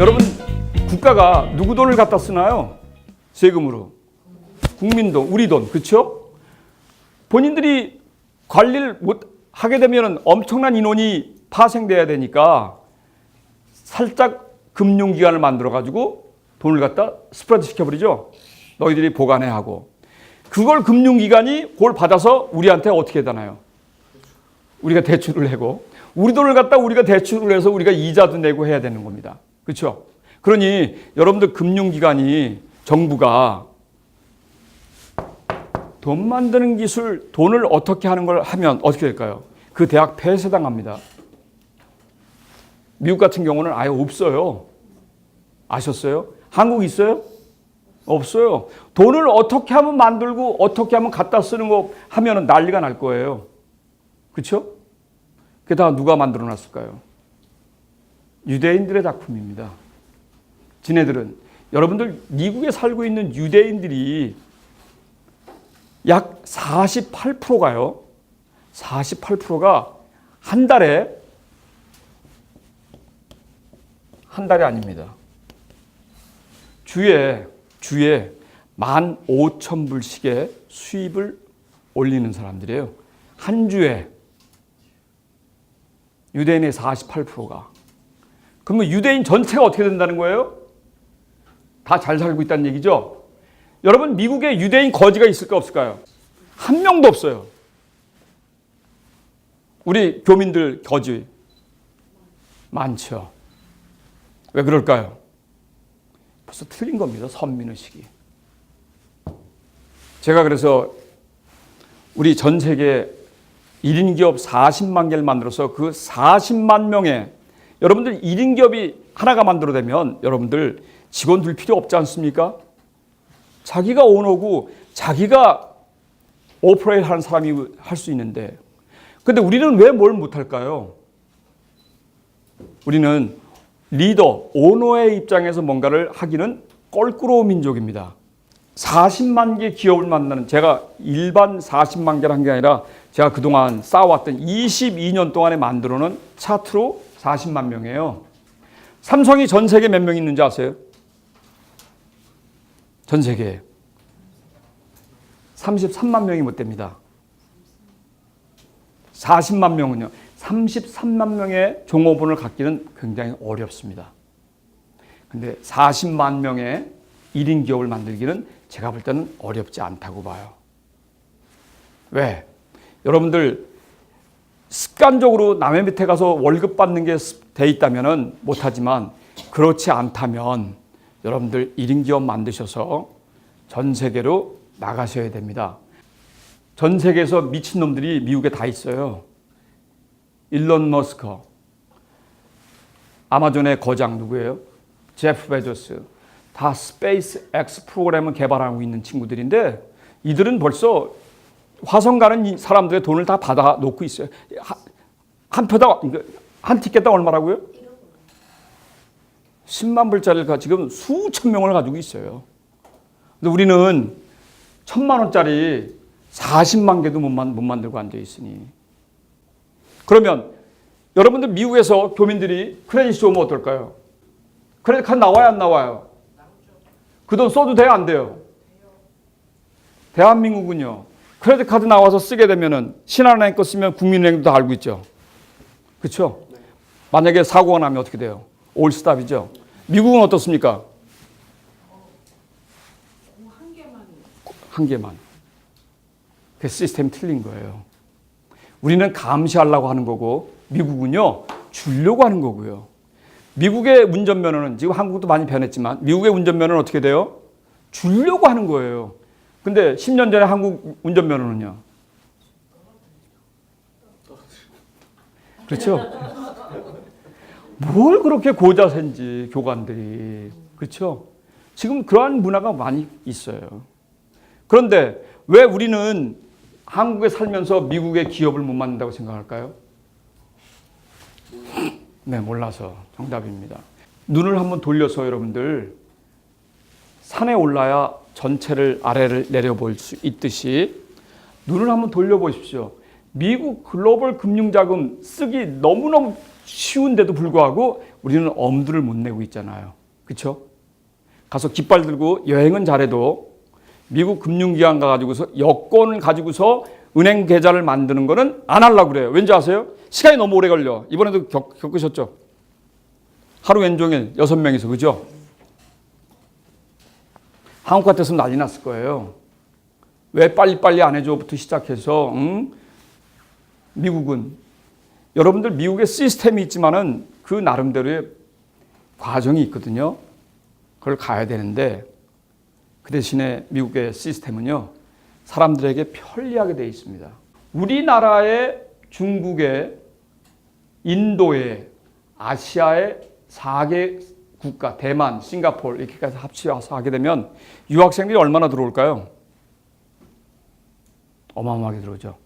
여러분, 국가가 누구 돈을 갖다 쓰나요? 세금으로. 국민 돈, 우리 돈, 그렇죠? 본인들이 관리를 못 하게 되면 엄청난 인원이 파생돼야 되니까 살짝 금융기관을 만들어가지고 돈을 갖다 스프레드 시켜버리죠. 너희들이 보관해 하고. 그걸 금융기관이 그걸 받아서 우리한테 어떻게 해다나요? 우리가 대출을 하고 우리 돈을 갖다 우리가 대출을 해서 우리가 이자도 내고 해야 되는 겁니다. 그렇죠? 그러니 여러분들 금융기관이 정부가 돈 만드는 기술, 돈을 어떻게 하는 걸 하면 어떻게 될까요? 그 대학 폐쇄당합니다. 미국 같은 경우는 아예 없어요. 아셨어요? 한국 있어요? 없어요. 돈을 어떻게 하면 만들고 어떻게 하면 갖다 쓰는 거 하면 난리가 날 거예요. 그렇죠? 그게 다 누가 만들어 놨을까요? 유대인들의 작품입니다. 지네들은 여러분들 미국에 살고 있는 유대인들이 약 48%가요. 48%가 한 달에 아닙니다. 주에 15,000불씩의 수입을 올리는 사람들이에요. 한 주에 유대인의 48%가. 그러면 유대인 전체가 어떻게 된다는 거예요? 다 잘 살고 있다는 얘기죠? 여러분, 미국에 유대인 거지가 있을까 없을까요? 한 명도 없어요. 우리 교민들 거지 많죠. 왜 그럴까요? 벌써 틀린 겁니다. 선민의식이. 제가 그래서 우리 전 세계 1인 기업 40만 개를 만들어서 그 40만 명의 여러분들 1인 기업이 하나가 만들어내면 여러분들 직원 둘 필요 없지 않습니까? 자기가 오너고 자기가 오퍼레이트 하는 사람이 할 수 있는데 근데 우리는 왜 뭘 못할까요? 우리는 리더, 오너의 입장에서 뭔가를 하기는 껄끄러운 민족입니다. 40만 개 기업을 만나는 제가 일반 40만 개를 한 게 아니라 제가 그동안 쌓아왔던 22년 동안에 만들어놓은 차트로 40만 명이에요. 삼성이 전 세계 몇 명 있는지 아세요? 전 세계에 33만 명이 못 됩니다. 40만 명은요. 33만 명의 종업원을 갖기는 굉장히 어렵습니다. 근데 40만 명의 1인 기업을 만들기는 제가 볼 때는 어렵지 않다고 봐요. 왜? 여러분들 습관적으로 남의 밑에 가서 월급 받는 게 돼 있다면 못하지만 그렇지 않다면 여러분들 1인 기업 만드셔서 전 세계로 나가셔야 됩니다. 전 세계에서 미친놈들이 미국에 다 있어요. 일론 머스크, 아마존의 거장 누구예요? 제프 베조스. 다 스페이스 X 프로그램을 개발하고 있는 친구들인데 이들은 벌써 화성 가는 사람들의 돈을 다 받아 놓고 있어요. 한 표당, 한 티켓당 얼마라고요? 10만 불짜리가 지금 수천 명을 가지고 있어요. 근데 우리는 1,000만 원짜리 40만 개도 못 만들고 앉아 있으니. 그러면 여러분들 미국에서 교민들이 크레딧 쏘면 어떨까요? 크레딧 카드 나와요, 안 나와요? 그 돈 써도 돼요, 안 돼요? 대한민국은요. 크레딧 카드 나와서 쓰게 되면은 신한은행 거 쓰면 국민은행도 다 알고 있죠. 그렇죠? 만약에 사고가 나면 어떻게 돼요? 올스탑이죠. 미국은 어떻습니까? 한 개만. 그 시스템이 틀린 거예요. 우리는 감시하려고 하는 거고 미국은요. 주려고 하는 거고요. 미국의 운전면허는 지금 한국도 많이 변했지만 미국의 운전면허는 어떻게 돼요? 주려고 하는 거예요. 근데 10년 전에 한국 운전면허는요. 그렇죠? 뭘 그렇게 고자세인지 교관들이. 그렇죠? 지금 그러한 문화가 많이 있어요. 그런데 왜 우리는 한국에 살면서 미국의 기업을 못 만든다고 생각할까요? 네, 몰라서 정답입니다. 눈을 한번 돌려서 여러분들 산에 올라야 전체를 아래를 내려볼 수 있듯이 눈을 한번 돌려보십시오. 미국 글로벌 금융자금 쓰기 너무너무 쉬운데도 불구하고 우리는 엄두를 못 내고 있잖아요. 그렇죠? 가서 깃발 들고 여행은 잘해도 미국 금융기관 가가지고서 여권을 가지고서 은행 계좌를 만드는 거는 안 하려고 그래요. 왠지 아세요? 시간이 너무 오래 걸려. 이번에도 겪으셨죠? 하루 왼종일 6명이서, 그죠? 한국 같았으면 난리 났을 거예요. 왜 빨리빨리 안 해줘부터 시작해서, 미국은, 여러분들 미국의 시스템이 있지만은 그 나름대로의 과정이 있거든요. 그걸 가야 되는데, 그 대신에 미국의 시스템은요, 사람들에게 편리하게 되어 있습니다. 우리나라의, 중국의, 인도의, 아시아의 4개 국가, 대만, 싱가포르 이렇게까지 합치어서 하게 되면 유학생들이 얼마나 들어올까요? 어마어마하게 들어오죠.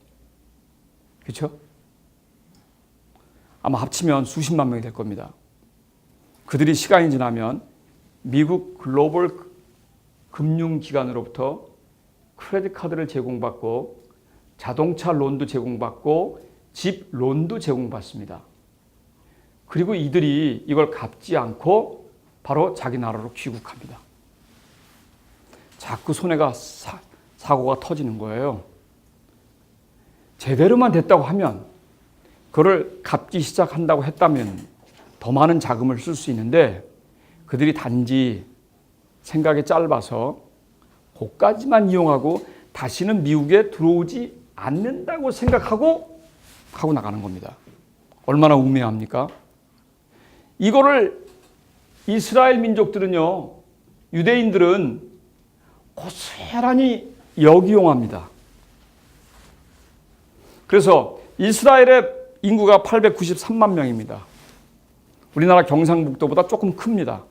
그렇죠? 아마 합치면 수십만 명이 될 겁니다. 그들이 시간이 지나면 미국 글로벌 금융기관으로부터 크레딧 카드를 제공받고 자동차 론도 제공받고 집 론도 제공받습니다. 그리고 이들이 이걸 갚지 않고 바로 자기 나라로 귀국합니다. 자꾸 손해가 사고가 터지는 거예요. 제대로만 됐다고 하면 그걸 갚기 시작한다고 했다면 더 많은 자금을 쓸 수 있는데 그들이 단지 생각이 짧아서 그까지만 이용하고 다시는 미국에 들어오지 않는다고 생각하고 하고 나가는 겁니다. 얼마나 우매합니까? 이거를 이스라엘 민족들은요, 유대인들은 고스란히 역이용합니다. 그래서 이스라엘의 인구가 893만 명입니다. 우리나라 경상북도보다 조금 큽니다.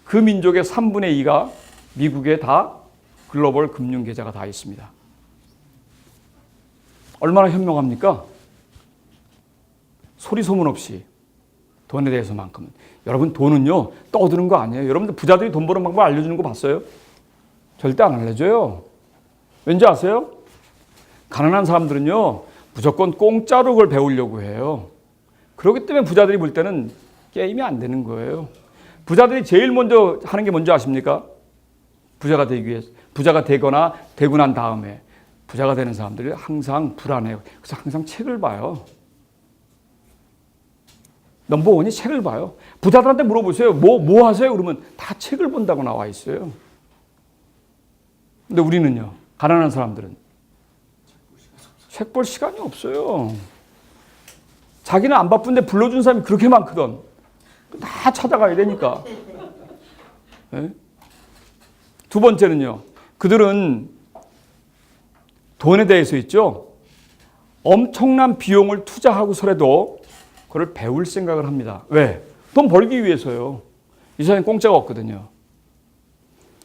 그 민족의 3분의 2가 미국에 다 글로벌 금융 계좌가 다 있습니다. 얼마나 현명합니까? 소리 소문 없이 돈에 대해서만큼은. 여러분 돈은요 떠드는 거 아니에요. 여러분들 부자들이 돈 버는 방법 알려주는 거 봤어요? 절대 안 알려줘요. 왠지 아세요? 가난한 사람들은요 무조건 공짜로 그걸 배우려고 해요. 그렇기 때문에 부자들이 볼 때는 게임이 안 되는 거예요. 부자들이 제일 먼저 하는 게 뭔지 아십니까? 부자가 되기 위해서. 부자가 되거나 되고 난 다음에 부자가 되는 사람들이 항상 불안해요. 그래서 항상 책을 봐요. 넘버원이 책을 봐요. 부자들한테 물어보세요. 뭐 하세요? 그러면 다 책을 본다고 나와 있어요. 근데 우리는요, 가난한 사람들은 책 볼 시간이 없어요. 자기는 안 바쁜데 불러준 사람이 그렇게 많거든. 다 찾아가야 되니까. 네? 두 번째는요, 그들은 돈에 대해서 있죠. 엄청난 비용을 투자하고서라도 그걸 배울 생각을 합니다. 왜? 돈 벌기 위해서요. 이 세상에 공짜가 없거든요.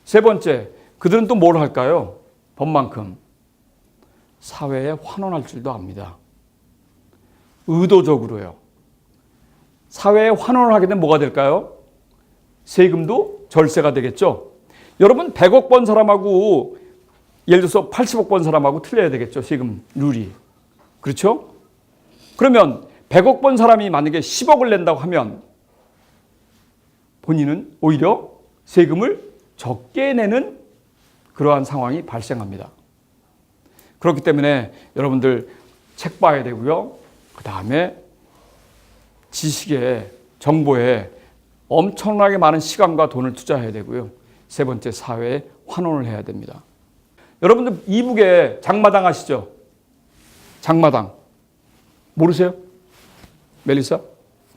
세 번째, 그들은 또 뭘 할까요? 법만큼 사회에 환원할 줄도 압니다. 의도적으로요. 사회에 환원을 하게 되면 뭐가 될까요? 세금도 절세가 되겠죠. 여러분 100억 번 사람하고 예를 들어서 80억 번 사람하고 틀려야 되겠죠. 세금 룰이. 그렇죠? 그러면 100억 번 사람이 만약에 10억을 낸다고 하면 본인은 오히려 세금을 적게 내는 그러한 상황이 발생합니다. 그렇기 때문에 여러분들 책 봐야 되고요. 그 다음에 지식에, 정보에 엄청나게 많은 시간과 돈을 투자해야 되고요. 세 번째, 사회에 환원을 해야 됩니다. 여러분들 이북에 장마당 아시죠? 장마당. 모르세요? 멜리사?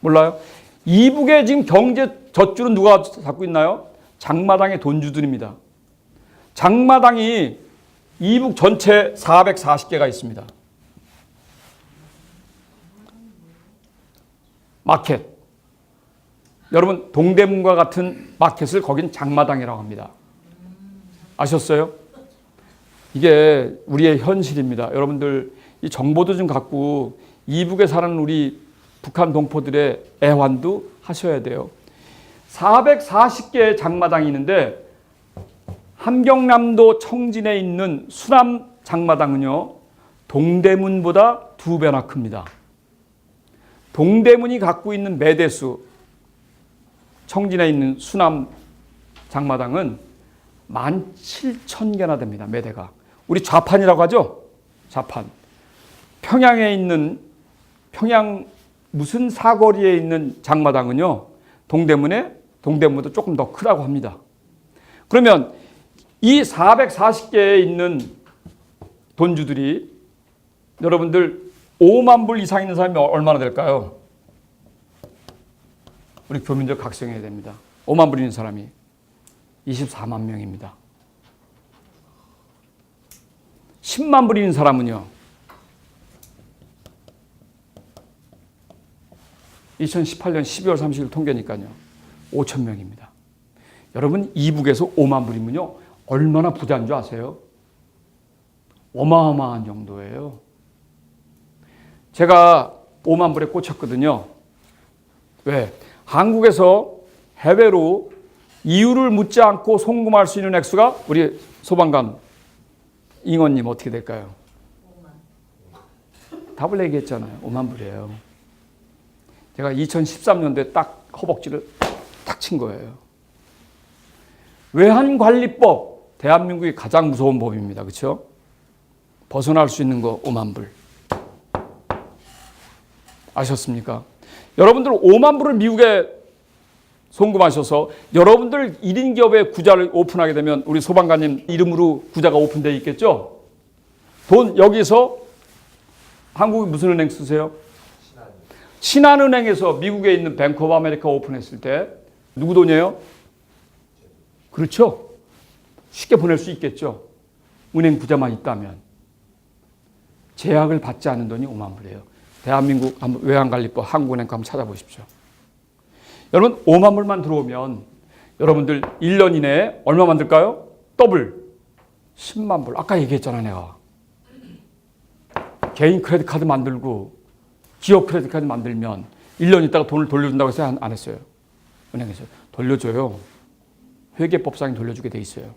몰라요? 이북의 지금 경제 젖줄은 누가 잡고 있나요? 장마당의 돈주들입니다. 장마당이 이북 전체 440개가 있습니다. 마켓. 여러분 동대문과 같은 마켓을 거긴 장마당이라고 합니다. 아셨어요? 이게 우리의 현실입니다. 여러분들 이 정보도 좀 갖고 이북에 사는 우리 북한 동포들의 애환도 하셔야 돼요. 440개의 장마당이 있는데 함경남도 청진에 있는 수남 장마당은요 동대문보다 2배나 큽니다. 동대문이 갖고 있는 매대수, 청진에 있는 수남 장마당은 17,000개나 됩니다. 매대가. 우리 좌판이라고 하죠? 좌판. 평양 무슨 사거리에 있는 장마당은요, 동대문보다 조금 더 크다고 합니다. 그러면 이 440개에 있는 돈주들이 여러분들 5만 불 이상 있는 사람이 얼마나 될까요? 우리 교민들 각성해야 됩니다. 5만 불 있는 사람이 24만 명입니다. 10만 불 있는 사람은요, 2018년 12월 30일 통계니까요, 5천 명입니다. 여러분, 이북에서 5만 불이면요, 얼마나 부자인 줄 아세요? 어마어마한 정도예요. 제가 5만 불에 꽂혔거든요. 왜? 한국에서 해외로 이유를 묻지 않고 송금할 수 있는 액수가 우리 소방관 잉어님 어떻게 될까요? 5만. 답을 얘기했잖아요. 5만 불이에요. 제가 2013년도에 딱 허벅지를 탁 친 거예요. 외환관리법, 대한민국의 가장 무서운 법입니다. 그렇죠? 벗어날 수 있는 거 5만 불. 아셨습니까? 여러분들 5만 불을 미국에 송금하셔서 여러분들 1인 기업의 구자를 오픈하게 되면 우리 소방관님 이름으로 구자가 오픈되어 있겠죠? 돈 여기서 한국이 무슨 은행 쓰세요? 신한은행에서 미국에 있는 뱅크 오브 아메리카 오픈했을 때 누구 돈이에요? 그렇죠? 쉽게 보낼 수 있겠죠? 은행 구자만 있다면. 제약을 받지 않은 돈이 5만 불이에요. 대한민국 외환관리법 한국은행 한번 찾아보십시오. 여러분 5만 불만 들어오면 여러분들 1년 이내에 얼마 만들까요? 더블 10만 불. 아까 얘기했잖아 내가. 개인 크레딧 카드 만들고 기업 크레딧 카드 만들면 1년 있다가 돈을 돌려준다고 해서 안 했어요. 은행에서. 돌려줘요. 회계법상에 돌려주게 돼 있어요.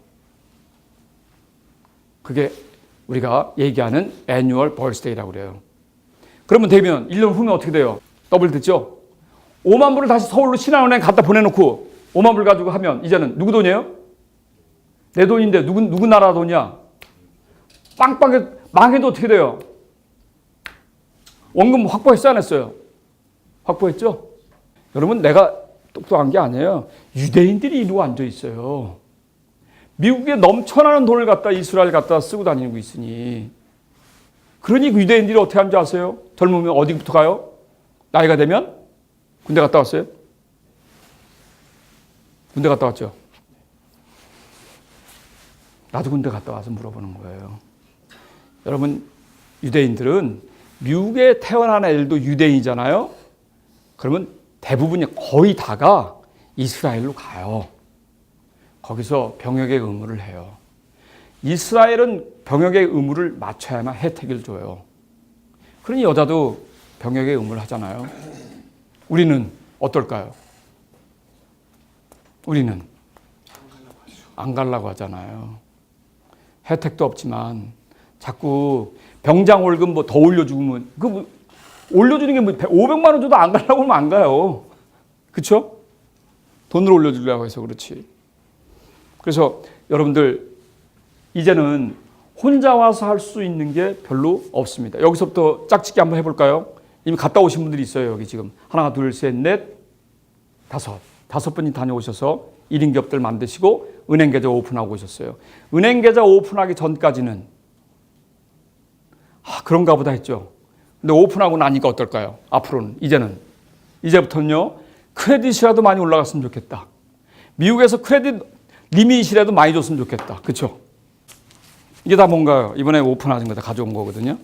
그게 우리가 얘기하는 애뉴얼 벌스데이라고 그래요. 그러면 되면 1년 후면 어떻게 돼요? 더블 됐죠? 5만 불을 다시 서울로 신한은행 갖다 보내놓고 5만 불 가지고 하면 이제는 누구 돈이에요? 내 돈인데 누구 나라 돈이야? 빵빵해 망해도 어떻게 돼요? 원금 확보했어 안 했어요? 확보했죠? 여러분 내가 똑똑한 게 아니에요. 유대인들이 이러고 앉아 있어요. 미국에 넘쳐나는 돈을 갖다 이스라엘 갖다 쓰고 다니고 있으니 그러니 유대인들이 어떻게 하는 줄 아세요? 젊으면 어디부터 가요? 나이가 되면? 군대 갔다 왔어요? 군대 갔다 왔죠? 나도 군대 갔다 와서 물어보는 거예요. 여러분 유대인들은 미국에 태어난 애들도 유대인이잖아요. 그러면 대부분이 거의 다가 이스라엘로 가요. 거기서 병역의 의무를 해요. 이스라엘은 병역의 의무를 맞춰야만 혜택을 줘요. 그러니 여자도 병역의 의무를 하잖아요. 우리는 어떨까요? 우리는 안 가려고 하잖아요. 혜택도 없지만 자꾸 병장 월급 뭐 더 올려주면 올려주는 게 뭐 500만 원 줘도 안 가려고 하면 안 가요. 그렇죠? 돈을 올려주려고 해서 그렇지. 그래서 여러분들 이제는 혼자 와서 할 수 있는 게 별로 없습니다. 여기서부터 짝짓기 한번 해볼까요? 이미 갔다 오신 분들이 있어요. 여기 지금 하나, 둘, 셋, 넷, 다섯 분이 다녀오셔서 1인 기업들 만드시고 은행 계좌 오픈하고 오셨어요. 은행 계좌 오픈하기 전까지는 그런가 보다 했죠. 근데 오픈하고 나니까 어떨까요? 앞으로는 이제부터는요 크레딧이라도 많이 올라갔으면 좋겠다. 미국에서 크레딧 리밋이라도 많이 줬으면 좋겠다. 그렇죠? 이게 다 뭔가요? 이번에 오픈하신 거 다 가져온 거거든요.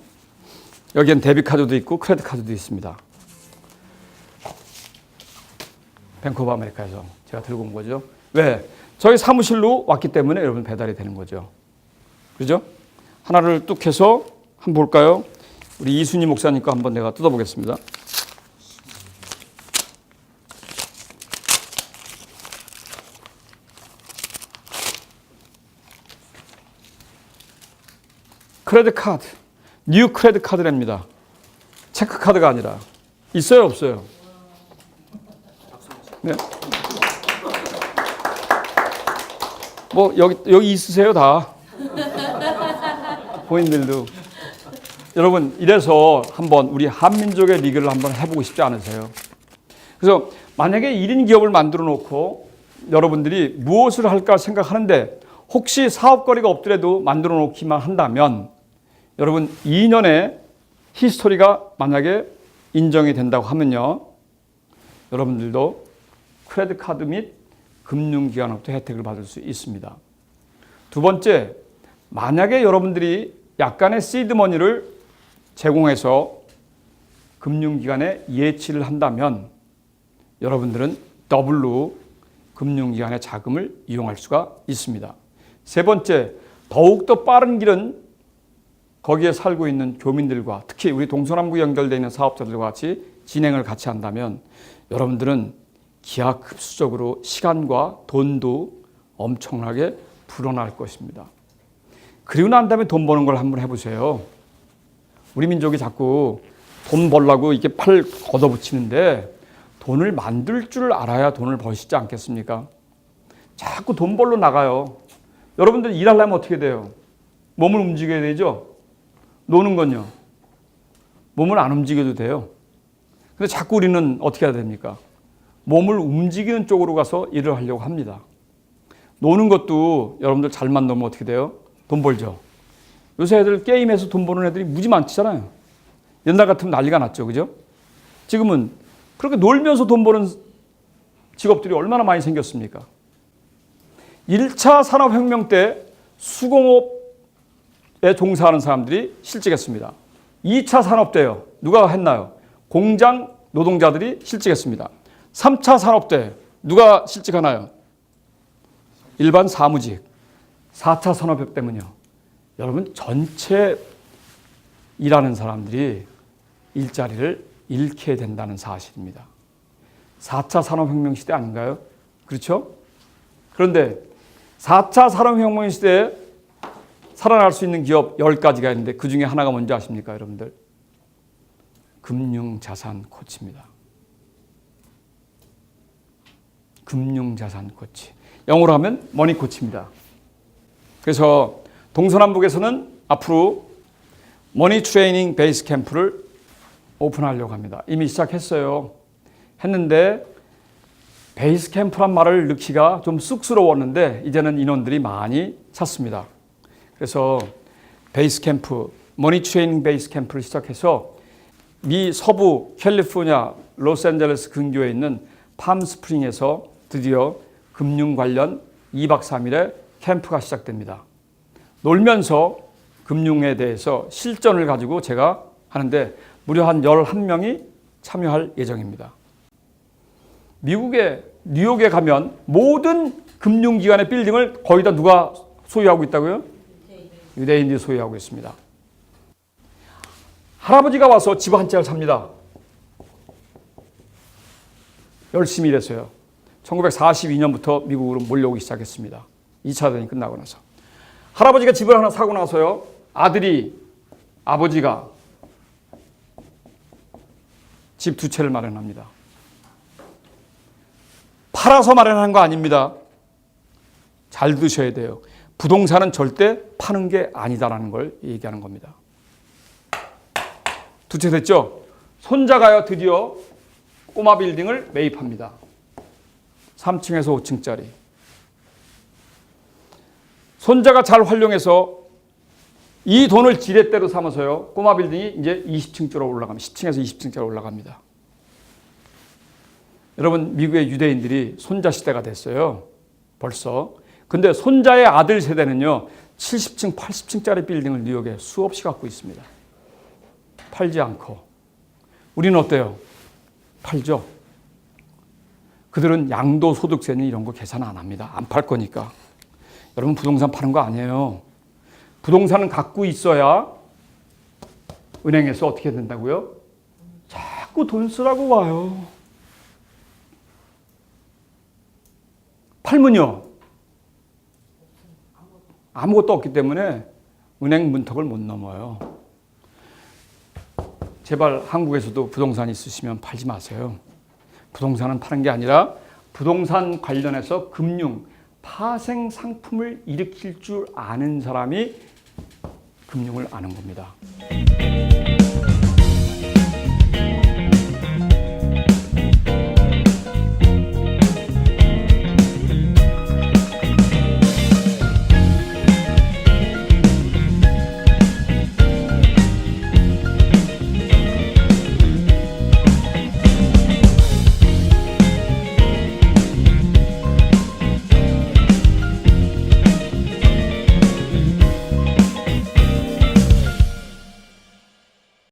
여기엔 데뷔 카드도 있고 크레딧 카드도 있습니다. 뱅크 오브 아메리카에서 제가 들고 온 거죠. 왜? 저희 사무실로 왔기 때문에 여러분 배달이 되는 거죠. 그죠? 하나를 뚝 해서 한번 볼까요? 우리 이순희 목사님 거 한번 내가 뜯어보겠습니다. 크레딧 카드. 뉴 크레딧 카드랍니다. 체크카드가 아니라. 있어요, 없어요? 네. 뭐 여기 있으세요, 다. 본인들도. 여러분, 이래서 한번 우리 한민족의 리그를 한번 해보고 싶지 않으세요? 그래서 만약에 1인 기업을 만들어 놓고 여러분들이 무엇을 할까 생각하는데 혹시 사업거리가 없더라도 만들어 놓기만 한다면 여러분 2년의 히스토리가 만약에 인정이 된다고 하면요. 여러분들도 크레딧 카드 및 금융기관으로부터 혜택을 받을 수 있습니다. 두 번째, 만약에 여러분들이 약간의 시드머니를 제공해서 금융기관에 예치를 한다면 여러분들은 더블로 금융기관의 자금을 이용할 수가 있습니다. 세 번째, 더욱더 빠른 길은 거기에 살고 있는 교민들과 특히 우리 동서남북 연결되어 있는 사업자들과 같이 진행을 같이 한다면 여러분들은 기하급수적으로 시간과 돈도 엄청나게 불어날 것입니다. 그리고 난 다음에 돈 버는 걸 한번 해보세요. 우리 민족이 자꾸 돈 벌려고 이렇게 팔 걷어붙이는데 돈을 만들 줄 알아야 돈을 버시지 않겠습니까? 자꾸 돈 벌러 나가요. 여러분들 일하려면 어떻게 돼요? 몸을 움직여야 되죠? 노는 건요? 몸을 안 움직여도 돼요. 근데 자꾸 우리는 어떻게 해야 됩니까? 몸을 움직이는 쪽으로 가서 일을 하려고 합니다. 노는 것도 여러분들 잘만 놀면 어떻게 돼요? 돈 벌죠. 요새 애들 게임에서 돈 버는 애들이 무지 많잖아요. 옛날 같으면 난리가 났죠. 그죠? 지금은 그렇게 놀면서 돈 버는 직업들이 얼마나 많이 생겼습니까? 1차 산업혁명 때 수공업에 종사하는 사람들이 실직했습니다. 2차 산업 때요. 누가 했나요? 공장 노동자들이 실직했습니다. 3차 산업 때 누가 실직하나요? 일반 사무직. 4차 산업혁명 때문요. 여러분 전체 일하는 사람들이 일자리를 잃게 된다는 사실입니다. 4차 산업혁명 시대 아닌가요? 그렇죠? 그런데 4차 산업혁명 시대에 살아날 수 있는 기업 10가지가 있는데 그 중에 하나가 뭔지 아십니까, 여러분들? 금융자산 코치입니다. 금융자산 코치. 영어로 하면 머니 코치입니다. 그래서 동서남북에서는 앞으로 머니 트레이닝 베이스 캠프를 오픈하려고 합니다. 이미 시작했어요. 했는데 베이스 캠프란 말을 넣기가 좀 쑥스러웠는데 이제는 인원들이 많이 찼습니다. 그래서 베이스 캠프, 머니 트레이닝 베이스 캠프를 시작해서 미 서부 캘리포니아 로스앤젤레스 근교에 있는 팜스프링에서 드디어 금융 관련 2박 3일의 캠프가 시작됩니다. 놀면서 금융에 대해서 실전을 가지고 제가 하는데 무려 한 11명이 참여할 예정입니다. 미국의 뉴욕에 가면 모든 금융기관의 빌딩을 거의 다 누가 소유하고 있다고요? 유대인들이 소유하고 있습니다. 할아버지가 와서 집 한 채를 삽니다. 열심히 일했어요. 1942년부터 미국으로 몰려오기 시작했습니다. 2차 대전이 끝나고 나서. 할아버지가 집을 하나 사고 나서요. 아버지가 집 2채를 마련합니다. 팔아서 마련한 거 아닙니다. 잘 드셔야 돼요. 부동산은 절대 파는 게 아니다라는 걸 얘기하는 겁니다. 2채 됐죠? 손자가요 드디어 꼬마 빌딩을 매입합니다. 3층에서 5층짜리. 손자가 잘 활용해서 이 돈을 지렛대로 삼아서요. 꼬마 빌딩이 이제 20층짜리로 올라갑니다. 10층에서 20층짜리로 올라갑니다. 여러분 미국의 유대인들이 손자 시대가 됐어요. 벌써. 근데 손자의 아들 세대는요. 70층, 80층짜리 빌딩을 뉴욕에 수없이 갖고 있습니다. 팔지 않고. 우리는 어때요? 팔죠. 그들은 양도소득세는 이런 거 계산 안 합니다. 안 팔 거니까. 여러분 부동산 파는 거 아니에요. 부동산은 갖고 있어야 은행에서 어떻게 된다고요? 자꾸 돈 쓰라고 와요. 팔면요. 아무것도 없기 때문에 은행 문턱을 못 넘어요. 제발 한국에서도 부동산 있으시면 팔지 마세요. 부동산은 파는 게 아니라 부동산 관련해서 금융, 파생 상품을 일으킬 줄 아는 사람이 금융을 아는 겁니다.